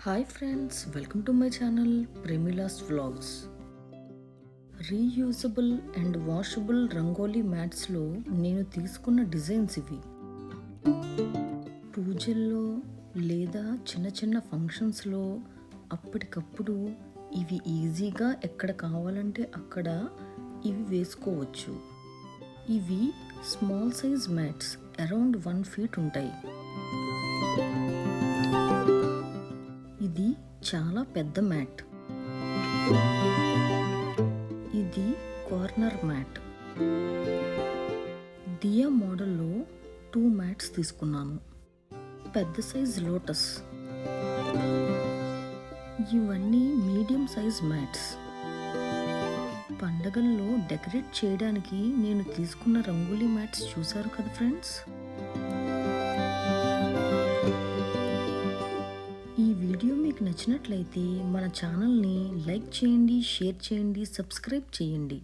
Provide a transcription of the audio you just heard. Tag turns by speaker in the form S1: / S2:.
S1: Hi friends, welcome to my channel Premila's vlogs. Reusable and washable rangoli మ్యాట్స్లో నేను తీసుకున్న designs ఇవి. పూజల్లో లేదా చిన్న చిన్న ఫంక్షన్స్లో అప్పటికప్పుడు ఇవి ఈజీగా ఎక్కడ కావాలంటే అక్కడ ఇవి వేసుకోవచ్చు. ఇవి small size mats, around 1 feet ఉంటాయి. ఇది చాలా పెద్ద మ్యాట్. ఇది కార్నర్ మ్యాట్. దియా మోడల్లో 2 మ్యాట్స్ తీసుకున్నాను. పెద్ద సైజ్ లోటస్. ఇవన్నీ మీడియం సైజ్ మ్యాట్స్. పండగల్లో డెకరేట్ చేయడానికి నేను తీసుకున్న రంగోలీ మ్యాట్స్ చూసారు కదా ఫ్రెండ్స్. ఈ వీడియో మీకు నచ్చినట్లయితే మన ఛానల్ని లైక్ చేయండి, షేర్ చేయండి, సబ్స్క్రైబ్ చేయండి.